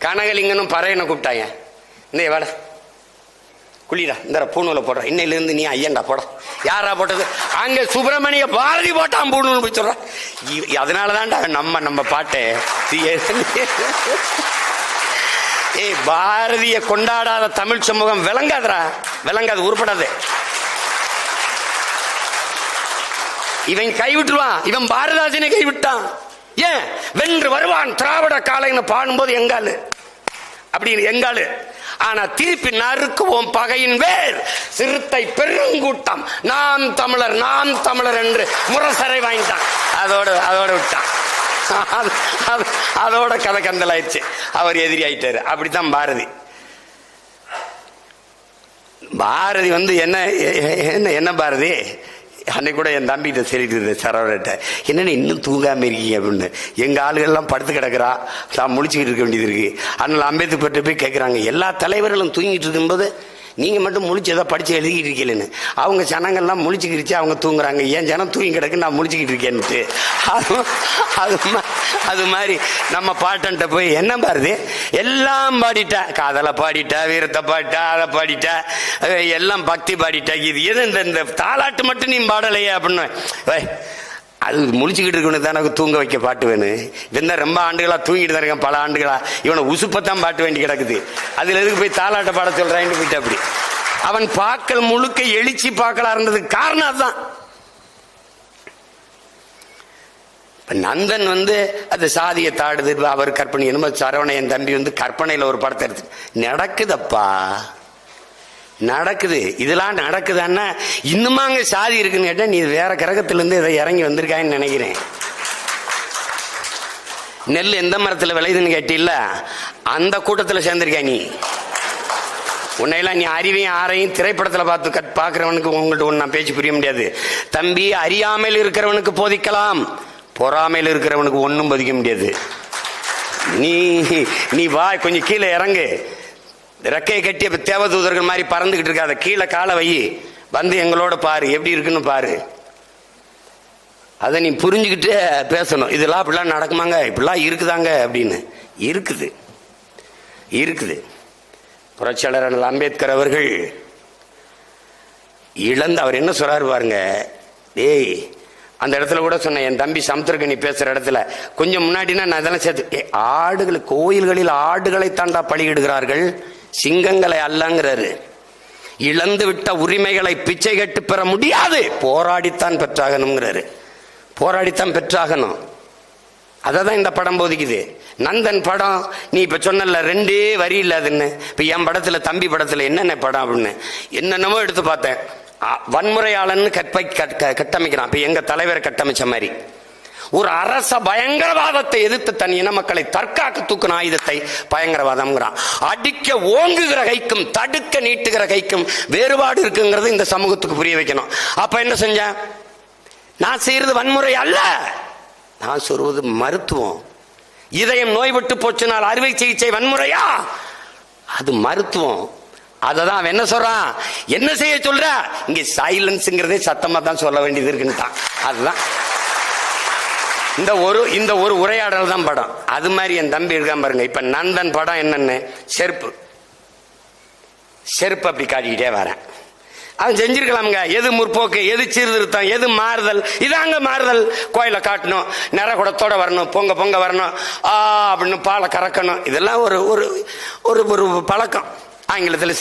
கனகலிங்கனும் பறையனை கூப்பிட்டாங்க, இந்த வேட குளிரா இந்த பூணூல போடுற, இன்னையில இருந்து நீ ஐயன்டா போட. யாரா போட்டது? அங்க சுப்பிரமணிய பாரதி போட்டான் பூணூல் போய் சொல்ற. அதனாலதான்டா நம்ம பாட்டை பாரதிய கொண்டாடாத தமிழ் சமூகம் விளங்காதரா, விளங்காது, உருப்படாது. இவன் கைவிட்டுருவான், இவன் பாரதாசனை கைவிட்டான். ஏன்? வென்று வருவான் திராவிட காலைன்னு பாடும்போது எங்காலு அப்படின்னு எங்காலு. ஆனா திருப்பி நறுக்குவோம் பகையின் வேர் சிறுத்தை பெருங்கூட்டம், நாம் தமிழர் நாம் தமிழர் என்று முரசரை வாங்கிட்டான். அதோட விட்டான். அதோட கதை கந்தலாயிடுச்சு, அவர் எதிரி ஆயிட்டாரு. அப்படித்தான் பாரதி. பாரதி என்ன பாரதி அன்னைக்கு கூட என் தம்பிகிட்ட சொல்லிட்டு சரவர்கிட்ட, என்னென்ன இன்னும் தூங்காம இருக்கீங்க அப்படின்னு. எங்க ஆளுகள்லாம் படுத்து கிடக்குறா, நான் முழிச்சுக்கிட்டு இருக்க வேண்டியது இருக்கு. அதனால அம்பேத்கர் போய் கேட்குறாங்க, எல்லா தலைவர்களும் தூங்கிட்டு இருக்கும்போது நீங்க மட்டும் முழிச்சு ஏதோ படிச்சு எழுதிக்கிட்டு இருக்கீங்கன்னு. அவங்க ஜனங்கள்லாம் முழிச்சுக்கிடுச்சு, அவங்க தூங்குறாங்க, ஏன் ஜனம் தூங்கி கிடக்கு, நான் முழிச்சுக்கிட்டு இருக்கேன்ட்டு. அது மாதிரி நம்ம பாட்டன்ட்ட போய் என்ன பாருது, எல்லாம் பாடிட்டா, காதலை பாடிட்டா, வீரத்தை பாடிட்டா, அதை பாடிட்டா, எல்லாம் பக்தி பாடிட்டா, இது எது இந்த தாலாட்டு மட்டும் நீ பாடலையே அப்படின்னு. அது முழிச்சுக்கிட்டு இருக்கவனுக்கு தான் எனக்கு தூங்க வைக்க பாட்டு வேணும். இவன் ரொம்ப ஆண்டுகளா தூங்கிட்டு தான் இருக்கான், பல ஆண்டுகளா. இவனை உசுப்பத்தான் பாட்டு வேண்டி கிடக்குது. அதுல எதுக்கு போய் தாலாட்ட பாட சொல்றான்னு போயிட்டு அப்படி அவன் பாக்கள் முழுக்க எழுச்சி பாக்களா இருந்ததுக்கு காரணம் அதுதான். நந்தன் அது சாதியை தாடுது, அவர் கற்பனை என்னமோ சரவணையன் தம்பி கற்பனையில ஒரு படத்தை எடுத்து நடக்குதப்பா, நடக்குது. இதெல்லாம் நடக்குதான்னா இன்னுமா அங்க சாதி இருக்குன்னு கேட்டா நீ வேற கிரகத்திலிருந்து இதை இறங்கி வந்திருக்கான்னு நினைக்கிறேன். நெல் எந்த மரத்துல விளையுதுன்னு கேட்டில்ல, அந்த கூட்டத்துல சேர்ந்திருக்கா நீ. உன்னையெல்லாம் நீ அறிவையும் ஆரையும் திரைப்படத்துல பார்த்து பாக்குறவனுக்கு உங்கள்கிட்ட ஒன்னு நான் பேச்சு புரிய முடியாது தம்பி. அறியாமையில் இருக்கிறவனுக்கு போதிக்கலாம், பொறாமையில் இருக்கிறவனுக்கு ஒன்னும் போதிக்க முடியாது. நீ வா, கொஞ்சம் கீழே இறங்கு, ரெக்கையை கட்டி தேவதூதர்கள் மாதிரி பறந்துகிட்டு இருக்காத, கீழே காலை வை, எங்களோட பாரு எப்படி இருக்குன்னு பாரு. அதை நீ புரிஞ்சுக்கிட்டு பேசணும். இதெல்லாம் அப்படிலாம் நடக்குமாங்க, இப்படிலாம் இருக்குதாங்க அப்படின்னு. இருக்குது இருக்குது. புரட்சியாளர் அம்பேத்கர் அவர்கள் அவர் என்ன சொல்றாரு பாருங்க. டேய், அந்த இடத்துல கூட சொன்ன, என் தம்பி சமுத்திரக்கனி பேசுற இடத்துல கொஞ்சம் முன்னாடினா நான் இதெல்லாம் சேர்த்து, ஆடுகள் கோயில்களில் ஆடுகளை தாண்டா பலியிடுகிறார்கள், சிங்கங்களை அல்லங்கிறாரு. இழந்து விட்ட உரிமைகளை பிச்சை கட்டு பெற முடியாது, போராடித்தான் பெற்றாகணுங்கிறாரு. போராடித்தான் பெற்றாகணும். அததான் இந்த படம் போதிக்குது. நந்தன் படம் நீ இப்ப சொன்ன ரெண்டே வரி இல்லாதுன்னு. இப்ப என் படத்துல, தம்பி படத்துல என்னென்ன படம் அப்படின்னு என்னென்னமோ எடுத்து பார்த்தேன். வன்முறையாளன்னு கட்டமைக்கிறான். இப்ப எங்க தலைவர் கட்டமைச்ச மாதிரி ஒரு அரச பயங்கரவாதத்தை எதிர்த்து தன் இன மக்களை தற்காக்க தூக்கின ஆயுதத்தை பயங்கரவாதம். அடிக்க ஓங்குகிற கைக்கும் தடுக்க நீட்டுகிற கைக்கும் வேறுபாடு இருக்குங்கிறது இந்த சமூகத்துக்கு புரிய வைக்கணும். அப்ப என்ன செஞ்ச, நான் செய்யறது வன்முறை அல்ல, நான் சொல்வது மருத்துவம். இதயம் நோய்விட்டு போச்சுனால் அறுவை சிகிச்சை வன்முறையா? அது மருத்துவம். அததான் அவன் என்ன சொல்றான், என்ன செய்ய சொல்ற, இங்க சைலன்ஸ்ங்கிறதே சத்தமா தான் சொல்ல வேண்டியது இருக்குன்னுட்டான். அதுதான் இந்த ஒரு உரையாடல் தான் படம். அது மாதிரி என் தம்பி இருக்கான் பாருங்க. இப்ப நந்தன் படம் என்னன்னு, செருப்பு அப்படி காட்டிக்கிட்டே வரேன். அவன் செஞ்சிருக்கலாமுங்க. எது முற்போக்கு, எது சீர்திருத்தம், எது மாறுதல், இதாங்க மாறுதல். கோயில காட்டணும், நிற குடத்தோட வரணும், பொங்க வரணும், அப்படின்னு பாலை கறக்கணும். இதெல்லாம் ஒரு ஒரு பழக்கம். ஆங்கிலத்தில்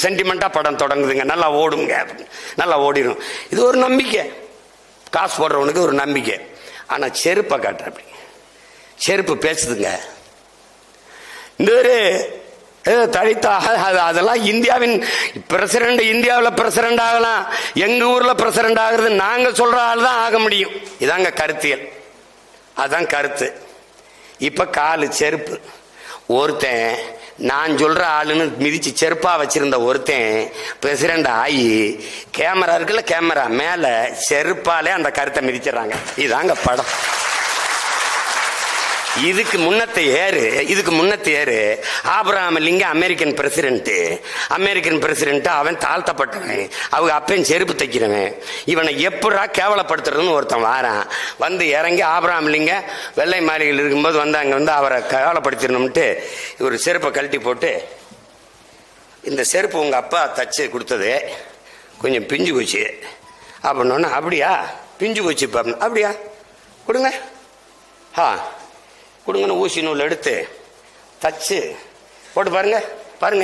சென்டிமெண்டா படம் தொடங்குதுங்க, நல்லா ஓடுங்க, நல்லா ஓடிடும். இது ஒரு நம்பிக்கை, காசு போடுறவனுக்கு ஒரு நம்பிக்கை. ஆனா செருப்பை காட்டுற, அப்படி செருப்பு பேசுதுங்க. இந்த ஒரு தலித்தாக அதெல்லாம் இந்தியாவின் பிரசிடண்ட், இந்தியாவில் பிரசிடண்ட் ஆகலாம், எங்க ஊர்ல பிரசிடண்ட் ஆகுறது நாங்க சொல்ற ஆள் தான் ஆக முடியும். இதாங்க கருத்தியல், அதான் கருத்து. இப்ப காலு செருப்பு. ஒருத்தன் நான் சொல்ற ஆளுன்னு மிதிச்சு செருப்பா வச்சிருந்த ஒருத்தன் பிரசிடண்ட் ஆகி கேமரா இருக்குல்ல, கேமரா மேல செருப்பாலே அந்த கருத்தை மிதிச்சிடறாங்க. இதாங்க படம். இதுக்கு முன்னத்தை ஏறு ஆபிரகாம் லிங்கன் அமெரிக்கன் பிரசிடென்ட். அவன் தாழ்த்தப்பட்டவன், அவங்க அப்பன் செருப்பு தைக்கிறவன். இவனை எப்படா கேவலப்படுத்துறதுன்னு ஒருத்தன் வாரான். இறங்கி ஆபிரகாம் லிங்கன் வெள்ளை மாளிகையில் இருக்கும்போது அங்க அவரை கேவலப்படுத்திடணும்ட்டு ஒரு செருப்பை கழட்டி போட்டு, இந்த செருப்பு உங்க அப்பா தச்சு கொடுத்தது, கொஞ்சம் பிஞ்சு போச்சு அப்படின்னா, அப்படியா பிஞ்சு போச்சு அப்படியா கொடுங்க, கொடுங்கன்னு ஊசி நூல் எடுத்து தச்சு போட்டு பாருங்க.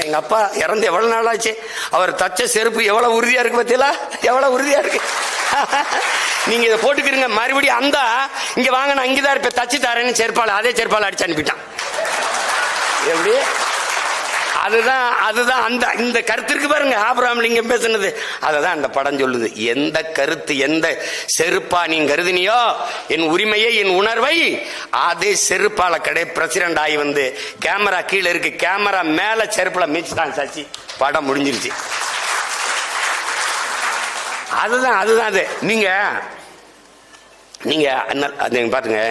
எங்க அப்பா இறந்து எவ்வளவு நாள் ஆச்சு, அவர் தச்ச செருப்பு எவ்வளவு உறுதியா இருக்கு பத்தியா, எவ்வளவு உறுதியா இருக்கு. நீங்க இதை போட்டுக்கிறீங்க, மறுபடியும் அந்த இங்க வாங்க, நான் இங்கதான் இருப்பேன், தச்சு தரேன்னு செருப்பால, அதே செருப்பால அடிச்சு அனுப்பிட்டான். எப்படி? அதுதான் அந்த இந்த கருத்திற்கு பாருங்க ஆபிரகாம் லிங்கம் பேசுனது. அததான் அந்த படம் சொல்லுது. எந்த கருத்து, எந்த செருப்பா நீ கருதினியோ என் உரிமையை, என் உணர்வை, அதே செருப்பால பிரசிடண்ட் ஆகி கேமரா கீழே இருக்கு, கேமரா மேல செருப்புல மீச்சுட்டான் சச்சி, படம் முடிஞ்சிருச்சு. அதுதான் அது. நீங்க பாத்துங்க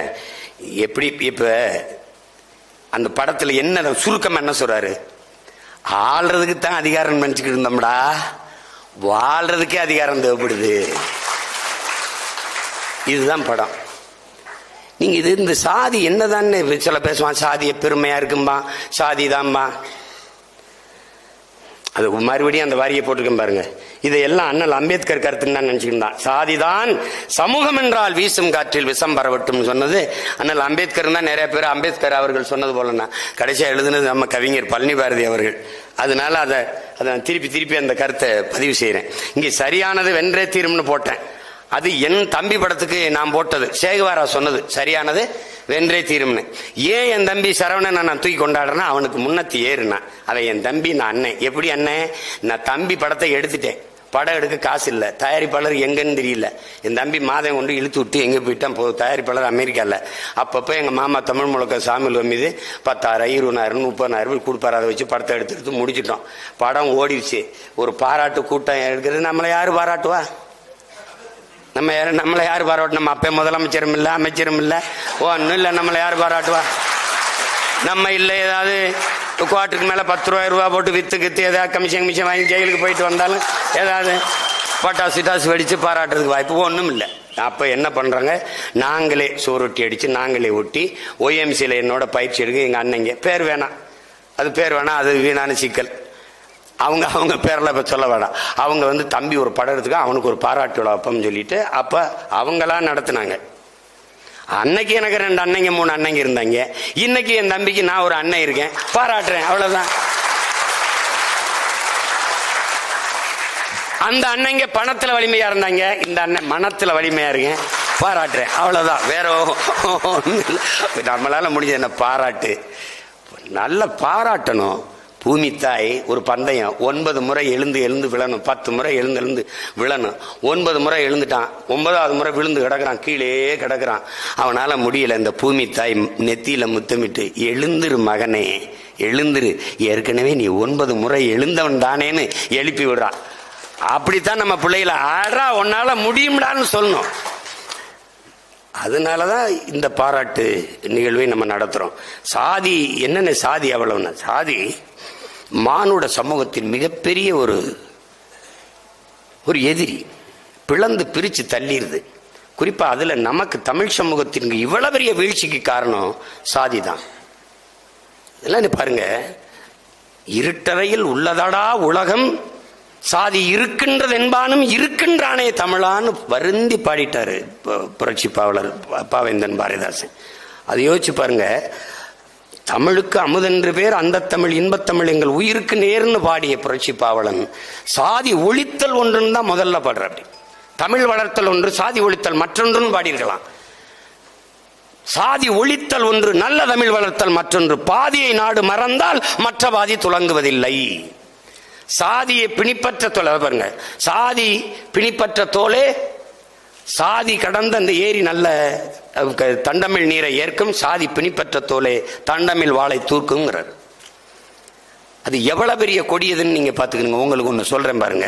எப்படி. இப்ப அந்த படத்துல என்ன சுருக்கம் என்ன சொல்றாரு, ஆள்றதுக்கு தான் அதிகாரம் நினைச்சுக்கிட்டு இருந்தோம்டா, வாழ்றதுக்கே அதிகாரம் தேவைப்படுது. இதுதான் படம். நீங்க இது இந்த சாதி என்னதான்னு சில பேசுவான், சாதிய பெருமையா இருக்கும்பா, சாதி தான்பா. அது மறுபடியும் அந்த வாரியை போட்டிருக்கேன் பாருங்க. இதையெல்லாம் அண்ணல் அம்பேத்கர் கருத்துன்னு தான் நினைச்சுக்கிட்டான். சாதிதான் சமூகம் என்றால் வீசும் காற்றில் விஷம் பரவட்டும் சொன்னது அண்ணல் அம்பேத்கர் தான். நிறைய பேர் அம்பேத்கர் அவர்கள் சொன்னது போலன்னா கடைசியா எழுதுனது நம்ம கவிஞர் பழனி பாரதி அவர்கள். அதனால அதை திருப்பி அந்த கருத்தை பதிவு செய்யறேன். இங்கே சரியானது வென்றே தீரும்னு போட்டேன். அது என் தம்பி படத்துக்கு நான் போட்டது. சேகுவாரா சொன்னது சரியானது வென்றே தீரும்னு. ஏன் என் தம்பி சரவணன் நான் தூக்கி கொண்டாடுறேன்னா அவனுக்கு முன்னத்தி ஏறுனா அவன் என் தம்பி, நான் அண்ணன். எப்படி அண்ணன்? நான் தம்பி படத்தை எடுத்துட்டேன், படம் எடுக்க காசு இல்லை, தயாரிப்பாளர் எங்கன்னு தெரியல. என் தம்பி மாதம் கொண்டு இழுத்து விட்டு எங்கே போயிட்டான், தயாரிப்பாளர் அமெரிக்காவில். அப்பப்போ எங்கள் மாமா தமிழ் முழக்க சாமியில் மீது 10,000 20,000 30,000 கொடுப்பாரு. அதை வச்சு படத்தை எடுத்து முடிச்சிட்டோம். படம் ஓடிடுச்சு. ஒரு பாராட்டு கூட்டம் எடுக்கிறது. நம்மளை யாரு பாராட்டுவா? நம்மளை யாரு பாராட்டு? நம்ம அப்பே முதலமைச்சரும் இல்லை, அமைச்சரும் இல்லை, ஒன்றும் இல்லை. நம்மளை யாரு பாராட்டுவா? நம்ம இல்லை ஏதாவது குவார்ட்டருக்கு மேலே 10 ரூபா போட்டு வித்து ஏதாவது கமிஷன் வாங்கி ஜெயிலுக்கு போயிட்டு வந்தாலும் ஏதாவது பட்டாசு வெடிச்சு பாராட்டுறதுக்கு வாய்ப்பு ஒன்றும் இல்லை. அப்போ என்ன பண்ணுறாங்க, நாங்களே சோரொட்டி அடித்து நாங்களே ஒட்டி OMCயில் என்னோட பயிற்சி எடுக்க எங்கள் அண்ணங்க பேர் வேணாம், அது வீணான சிக்கல். அவங்க பேரில் இப்போ சொல்ல வேணாம். அவங்க தம்பி ஒரு படம் எடுத்துக்க அவனுக்கு ஒரு பாராட்டு விழா வைப்போம்னு சொல்லிட்டு அப்போ அவங்களா நடத்தினாங்க. அன்னைக்கு எனக்கு 2 அண்ணங்க 3 அண்ணங்க இருந்தாங்க. இன்னைக்கு என் தம்பிக்கு நான் ஒரு அண்ணன் இருக்கேன், பாராட்டுறேன், அவ்வளவுதான். அந்த அண்ணங்க பணத்துல வலிமையா இருந்தாங்க, இந்த அண்ணன் மனத்துல வலிமையா இருக்கேன், பாராட்டுறேன், அவ்வளவுதான். வேற ஒன்றும் இல்லை. நம்மளால முடிஞ்ச என்ன பாராட்டு, நல்ல பாராட்டணும். பூமி தாய் ஒரு பந்தயம் 9 முறை எழுந்து விழணும், 10 முறை எழுந்து விழணும். 9 முறை எழுந்துட்டான், 9வது முறை விழுந்து கிடக்குறான், கீழே கிடக்குறான். அவனால முடியல. இந்த பூமி தாய் நெத்தியில முத்தமிட்டு, எழுந்துரு மகனே எழுந்துரு, ஏற்கனவே நீ 9 முறை எழுந்தவன் தானேன்னு எழுப்பி விடுறான். அப்படித்தான் நம்ம பிள்ளைகளை ஆறா உன்னால முடியும்டான்னு சொல்லணும். அதனாலதான் இந்த பாராட்டு நிகழ்வை நம்ம நடத்துறோம். சாதி என்னென்ன சாதி அவ்வளவுன்னா, சாதி மானுட சமூகத்தின் மிகப்பெரிய ஒரு எதிரி. பிளந்து பிரிச்சு தள்ளிடுது. குறிப்பா அதுல நமக்கு தமிழ் சமூகத்திற்கு இவ்வளவு பெரிய வீழ்ச்சிக்கு காரணம் சாதி தான். இதெல்லாம் பாருங்க, இருட்டறையில் உள்ளதடா உலகம், சாதி இருக்கின்றது என்பானும் இருக்கின்றானே தமிழான்னு வருந்தி பாடிட்டாரு புரட்சி பாவலர் பாவேந்தன் பாரதிதாசன். அதை யோசிச்சு பாருங்க. தமிழுக்கு அமுதென்று பேர், அந்த தமிழ் இன்பத்தமிழ் எங்கள் உயிருக்கு நேர்னு பாடிய புரட்சி பாவலன் சாதி ஒழித்தல் ஒன்றுன்னு தான் முதல்ல பாடுற. அப்படி தமிழ் வளர்த்தல் ஒன்று, சாதி ஒழித்தல் மற்றொன்றுன்னு பாடியிருக்கலாம். சாதி ஒழித்தல் ஒன்று, நல்ல தமிழ் வளர்த்தல் மற்றொன்று. பாதியை நாடு மறந்தால் மற்ற பாதி துலங்குவதில்லை. சாதியை பிணிப்பற்ற தோலை பாருங்க, சாதி பிணிப்பற்ற தோலே சாதி கடந்த அந்த ஏரி நல்ல தண்டமிழ் நீரை ஏற்கும், சாதி பிணிப்பற்ற தோலே தண்டமிழ் வாளை தூக்குங்கிறார். அது எவ்வளவு பெரிய கொடியதுன்னு நீங்க பாத்துக்கணுங்க. உங்களுக்கு ஒண்ணு சொல்றேன் பாருங்க,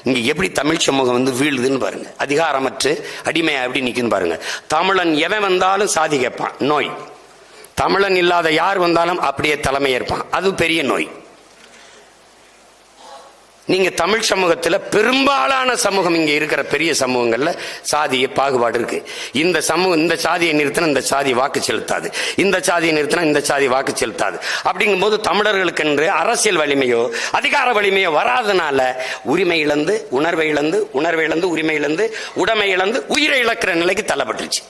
இங்க எப்படி தமிழ் சமூகம் வீழுதுன்னு பாருங்க. அதிகாரமற்று அடிமையா எப்படி நிக்குன்னு பாருங்க. தமிழன் எவன் வந்தாலும் சாதி கேட்பான், நோய். தமிழன் இல்லாத யார் வந்தாலும் அப்படியே தலைமை ஏற்பான், அது பெரிய நோய். நீங்க தமிழ் சமூகத்தில் பெரும்பாலான சமூகம், இங்க இருக்கிற பெரிய சமூகங்கள்ல சாதிய பாகுபாடு இருக்கு. இந்த சமூகம் இந்த சாதியை நிறுத்தினா இந்த சாதி வாக்கு செலுத்தாது, இந்த சாதியை நிறுத்தினா இந்த சாதி வாக்கு செலுத்தாது. அப்படிங்கும் போது தமிழர்களுக்கு என்று அரசியல் வலிமையோ அதிகார வலிமையோ வராதனால உரிமை இழந்து உணர்வை இழந்து உரிமை இழந்து உடைமை இழந்து உயிரை இழக்கிற நிலைக்கு தள்ளப்பட்டுருச்சு.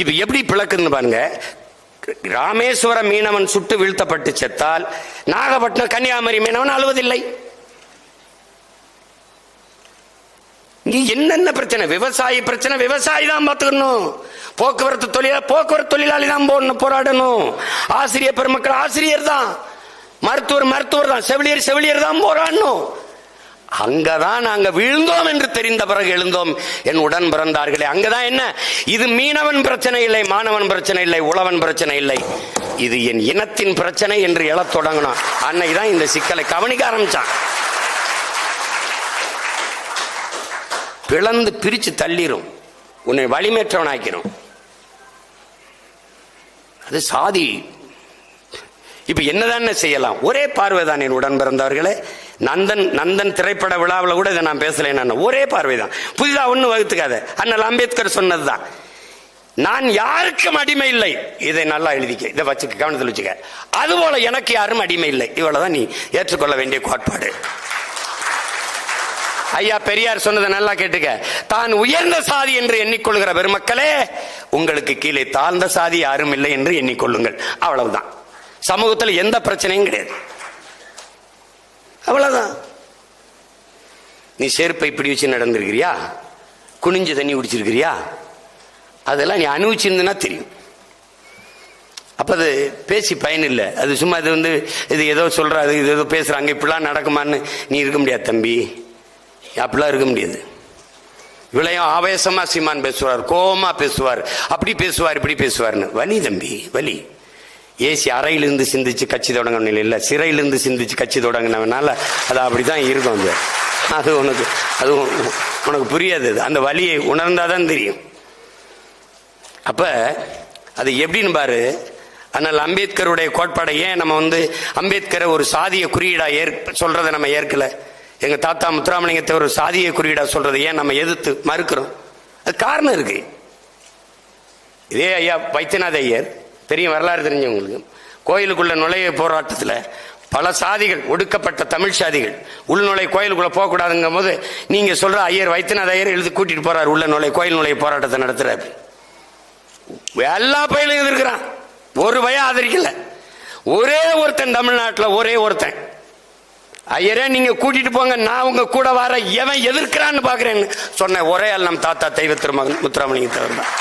இது எப்படி பிளக்குன்னு பாருங்க. ராமேஸ்வர மீனவன் சுட்டு வீழ்த்தப்பட்டு செத்தால் நாகப்பட்டினம் கன்னியாகுமரி மீனவன் அழுவதில்லை. இங்க என்னென்ன பிரச்சனை? விவசாயி பிரச்சனை விவசாயி தான் பார்த்துக்கணும். போக்குவரத்து தொழிலாளி தான் போராடணும். ஆசிரியர் பெருமக்கள் ஆசிரியர் தான், மருத்துவர் தான், செவிலியர் தான் போராடணும். அங்கதான் நாங்க வீழ்ந்தோம் என்று தெரிந்த பிறகு எழுந்தோம் என் உடன் பிறந்தார்களே. அங்கதான் என்ன, இது மீனவன் பிரச்சனை இல்லை, மாணவன் பிரச்சனை இல்லை, உழவன் பிரச்சனை இல்லை, இது என் இனத்தின் பிரச்சனை என்று எழத் தொடங்கணும். அன்னைக்குதான் இந்த சிக்கலை கவனிக்க ஆரம்பிச்சான். பிளந்து பிரிச்சு தள்ளிரும், உன்னை வலிமேற்றவன் ஆக்கிறோம். அது சாதி. இப்ப என்னதான் செய்யலாம்? ஒரே பார்வைதான் என் உடன் பிறந்தவர்களே. நந்தன் திரைப்பட விழாவில் கூட இதை நான் பேசல. ஒரே பார்வைதான், புதிதா ஒண்ணு வகுத்துக்காத. அண்ணல் அம்பேத்கர் சொன்னதுதான், நான் யாருக்கும் அடிமை இல்லை. இதை நல்லா எழுதிக்க, இதை வச்சுக்க, கவனத்தில் வச்சுக்க. அதுபோல எனக்கு யாரும் அடிமை இல்லை. இவ்வளவுதான் நீ ஏற்றுக்கொள்ள வேண்டிய கோட்பாடு. ஐயா பெரியார் சொன்னதை நல்லா கேட்டுக்க. தான் உயர்ந்த சாதி என்று எண்ணிக்கொள்கிற பெருமக்களே, உங்களுக்கு கீழே தாழ்ந்த சாதி யாரும் இல்லை என்று எண்ணிக்கொள்ளுங்கள். அவ்வளவுதான். சமூகத்தில் எந்த பிரச்சனையும் கிடையாது. அவ்வளவுதான். நீ செருப்பை இப்படி வச்சு நடந்திருக்கிறியா? குனிஞ்சு தண்ணி குடிச்சிருக்கிறியா? அதெல்லாம் நீ அனுபவிச்சிருந்தா தெரியும். அப்ப அது பேசி பயன் இல்லை. அது சும்மா இது ஏதோ சொல்றாரு, இது ஏதோ பேசுறாங்க, இப்படிலாம் நடக்குமான்னு நீ இருக்க முடியாது தம்பி. அப்படிலாம் இருக்க முடியாது. இவ்வளையும் ஆவேசமா சீமான் பேசுவார், கோபமா பேசுவார், அப்படி பேசுவார், இப்படி பேசுவார்னு. வலி தம்பி, வலி. ஏசி அறையிலிருந்து சிந்திச்சு கட்சி தொடங்கின இல்லை, சிறையிலிருந்து சிந்திச்சு கட்சி தொடங்கினவனால அது அப்படிதான் இருக்கும். அது உனக்கு புரியாது. அந்த வலியை உணர்ந்தாதான் தெரியும். அப்ப அது எப்படின்னு பாரு. ஆனால் அம்பேத்கருடைய கோட்பாடை ஏன் நம்ம அம்பேத்கரை ஒரு சாதிய குறியீடா சொல்றதை நம்ம ஏற்கல? எங்க தாத்தா முத்துராமலிங்கத்தை ஒரு சாதிய குறியீடா சொல்றதை ஏன் நம்ம எதிர்த்து மறுக்கிறோம்? அது காரணம் இருக்கு. இதே ஐயா வைத்தியநாத ஐயர், பெரிய வரலாறு தெரிஞ்சவங்களுக்கு, கோயிலுக்குள்ள நுழைய போராட்டத்தில் பல சாதிகள், ஒடுக்கப்பட்ட தமிழ் சாதிகள் உள்நுழை கோயிலுக்குள்ள போகக்கூடாதுங்கும் போது நீங்க சொல்ற ஐயர் வைத்தியநாத ஐயர் எழுதி கூட்டிட்டு போறாரு உள்ள நுழை கோயில் நுழைய போராட்டத்தை நடத்துறாரு. எல்லா பயிலும் எதிர்க்கிறான், ஒரு பய ஆதரிக்கல. ஒரே ஒருத்தன் தமிழ்நாட்டில், ஒரே ஒருத்தன், ஐயரே நீங்க கூட்டிட்டு போங்க, நான் உங்க கூட வர, எவன் எதிர்க்கிறான்னு பாக்குறேன்னு சொன்ன ஒரே ஆள் நம் தாத்தா தெய்வ திருமகன் முத்துராமலிங்க தேவர் தான்.